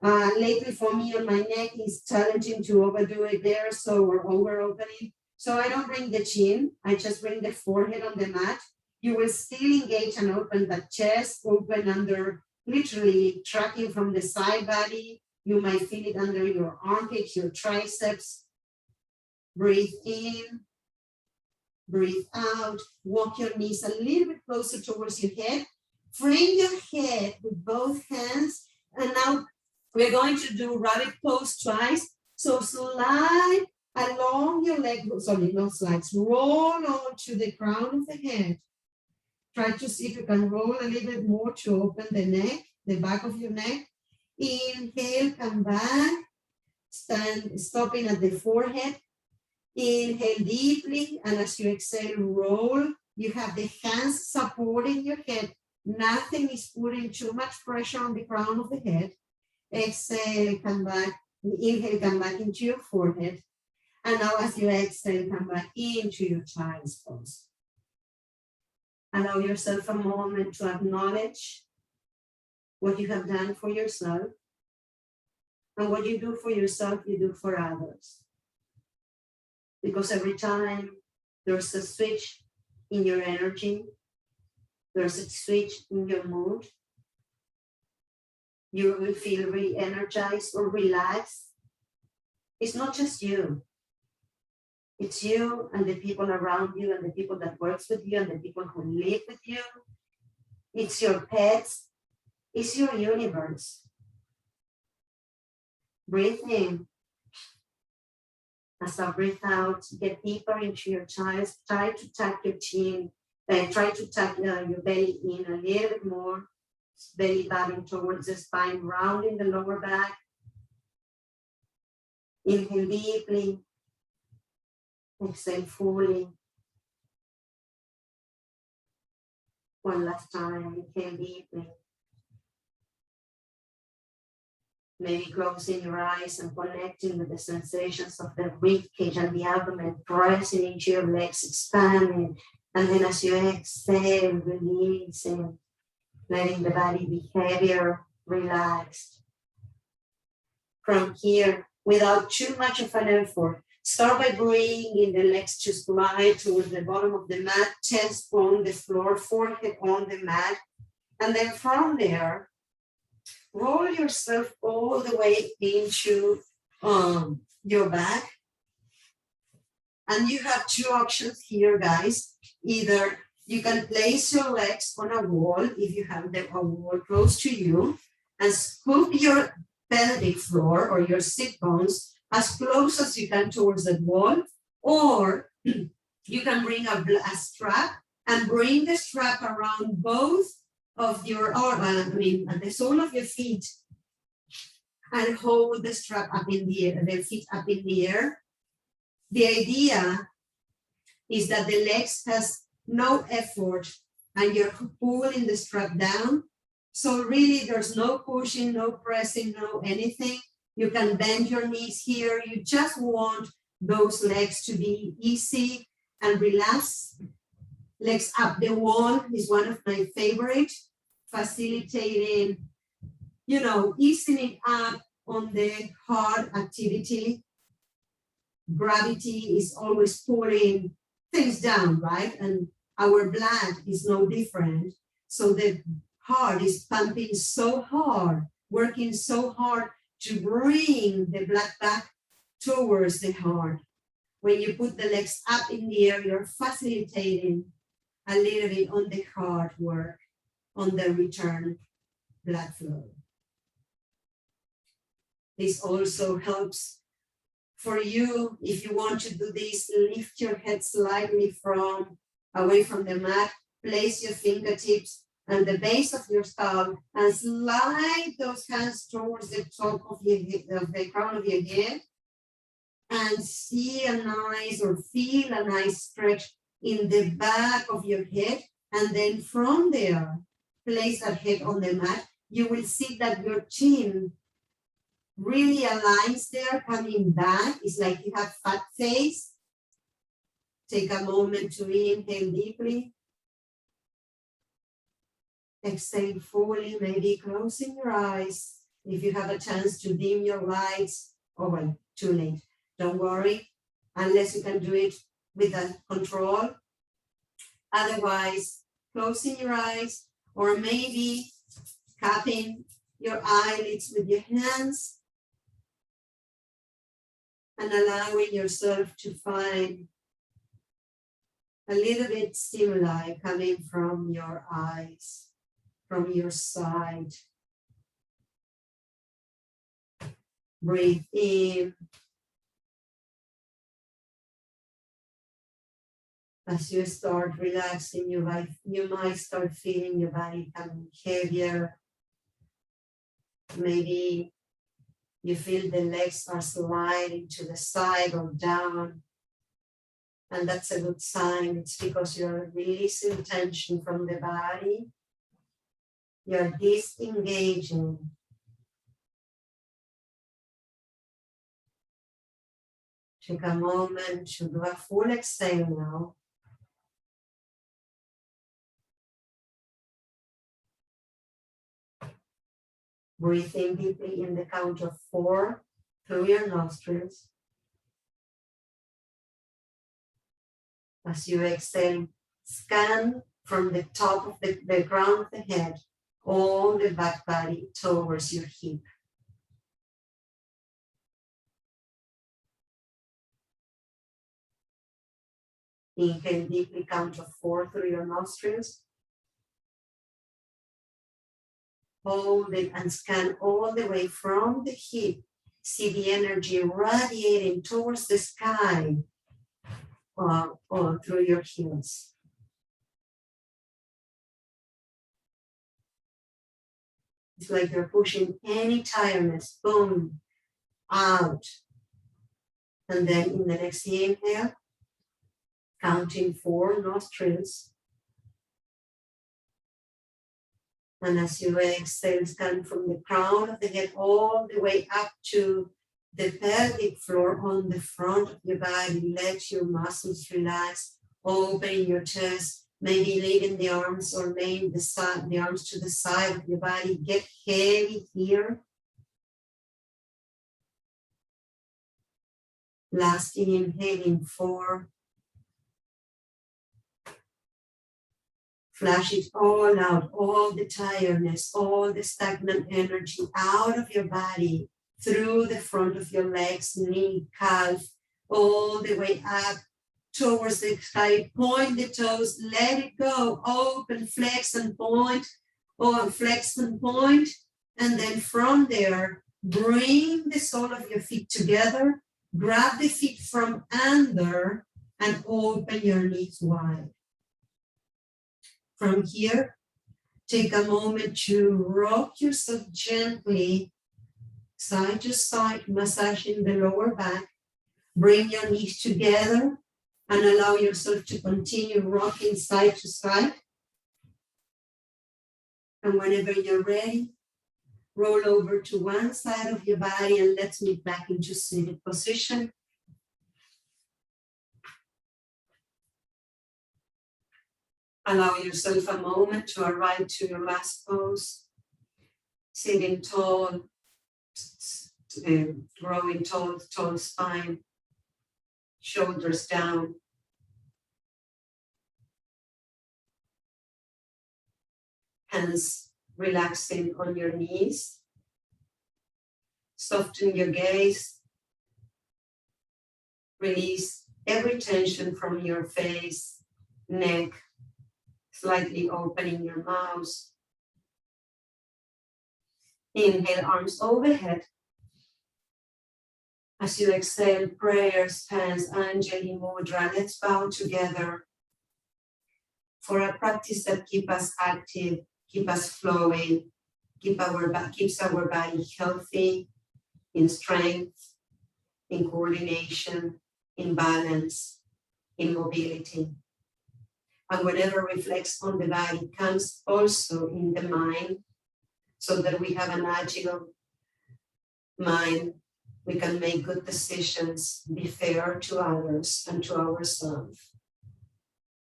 lately for me on my neck, it's challenging to overdo it there, so we're over opening. So I don't bring the chin, I just bring the forehead on the mat. You will still engage and open the chest, open under, literally tracking from the side body. You might feel it under your armpits, your triceps. Breathe in, breathe out. Walk your knees a little bit closer towards your head. Frame your head with both hands. And now we're going to do rabbit pose twice. So slide along your leg, sorry, no slides, roll on to the crown of the head. Try to see if you can roll a little bit more to open the neck, the back of your neck. Inhale, come back, stand, stopping at the forehead. Inhale deeply, and as you exhale, roll. You have the hands supporting your head. Nothing is putting too much pressure on the crown of the head. Exhale, come back. Inhale, come back into your forehead. And now as you exhale, come back into your child's pose. Allow yourself a moment to acknowledge what you have done for yourself. And what you do for yourself, you do for others. Because every time there's a switch in your energy, there's a switch in your mood, you will feel re-energized or relaxed. It's not just you. It's you and the people around you and the people that works with you and the people who live with you. It's your pets. It's your universe. Breathe in. As I breathe out, get deeper into your chest. Try to tuck your chin. Try to tuck your belly in a little bit more. Belly button towards the spine, rounding the lower back. Inhale deeply. Exhale fully. One last time. Inhale deeply. Maybe closing your eyes and connecting with the sensations of the ribcage and the abdomen, pressing into your legs, expanding. And then as you exhale, releasing, letting the body be heavier, relaxed. From here, without too much of an effort, start by bringing the legs to slide towards the bottom of the mat, chest on the floor, forehead on the mat. And then from there, roll yourself all the way into your back. And you have two options here, guys. Either you can place your legs on a wall, if you have a wall close to you, and scoop your pelvic floor or your sit bones as close as you can towards the wall, or you can bring a strap and bring the strap around both of your, at the sole of your feet, and hold the strap up in the air, the feet up in the air. The idea is that the legs has no effort and you're pulling the strap down. So really there's no pushing, no pressing, no anything. You can bend your knees here. You just want those legs to be easy and relaxed. Legs up the wall is one of my favorite, facilitating, easing it up on the hard activity. Gravity is always pulling things down, right? And our blood is no different. So the heart is pumping so hard, working so hard to bring the blood back towards the heart. When you put the legs up in the air, you're facilitating a little bit on the heart work, on the return blood flow. This also helps for you, if you want to do this, lift your head slightly from away from the mat, place your fingertips on the base of your skull and slide those hands towards the top of your head, of the crown of your head, and see a nice or feel a nice stretch in the back of your head. And then from there, place that head on the mat. You will see that your chin really aligns there, coming back. It's like you have fat face. Take a moment to inhale deeply. Exhale fully, maybe closing your eyes. If you have a chance to dim your lights, oh well, too late. Don't worry, unless you can do it with a control. Otherwise, closing your eyes, or maybe cupping your eyelids with your hands and allowing yourself to find a little bit stimuli coming from your eyes, from your side. Breathe in. As you start relaxing, you might start feeling your body becoming heavier. Maybe you feel the legs are sliding to the side or down. And that's a good sign. It's because you're releasing tension from the body. You're disengaging. Take a moment to do a full exhale now. Breathe in deeply in the count of 4 through your nostrils. As you exhale, scan from the top of the crown of the head, all the back body towards your hip. Inhale deeply, count of 4 through your nostrils. Hold it and scan all the way from the hip. See the energy radiating towards the sky or through your heels. It's like you're pushing any tiredness, boom, out. And then in the next inhale, counting 4 nostrils. And as you exhale, scan from the crown of the head all the way up to the pelvic floor on the front of your body. Let your muscles relax, open your chest, maybe leaving the arms or laying the arms to the side of your body. Get heavy here. Last inhaling 4. Flush it all out, all the tiredness, all the stagnant energy out of your body, through the front of your legs, knee, calf, all the way up towards the sky. Point the toes, let it go, open, flex and point, or flex and point. And then from there, bring the sole of your feet together, grab the feet from under and open your knees wide. From here, take a moment to rock yourself gently, side to side, massaging the lower back. Bring your knees together and allow yourself to continue rocking side to side. And whenever you're ready, roll over to one side of your body and let's meet back into seated position. Allow yourself a moment to arrive to your last pose. Sitting tall, growing tall, tall spine, shoulders down. Hands relaxing on your knees. Soften your gaze. Release every tension from your face, neck, Slightly opening your mouth. Inhale, arms overhead. As you exhale, prayers, hands, Anjali Mudra. Let's bow together for a practice that keeps us active, keep us flowing, keeps our body healthy, in strength, in coordination, in balance, in mobility. And whatever reflects on the body comes also in the mind, so that we have an agile mind. We can make good decisions, be fair to others and to ourselves,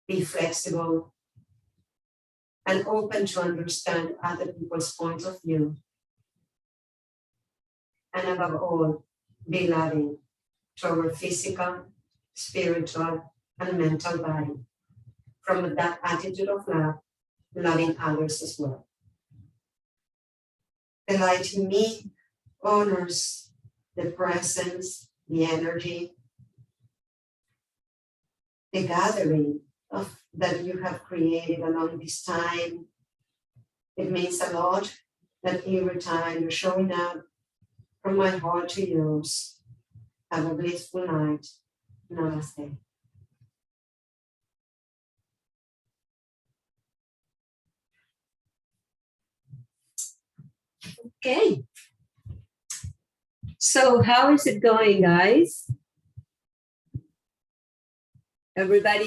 be flexible, and open to understand other people's points of view. And above all, be loving to our physical, spiritual, and mental body. From that attitude of love, loving others as well. The light in me honors the presence, the energy, the gathering of that you have created along this time. It means a lot that every time you're showing up from my heart to yours. Have a blissful night. Namaste. Okay. So how is it going, guys? Everybody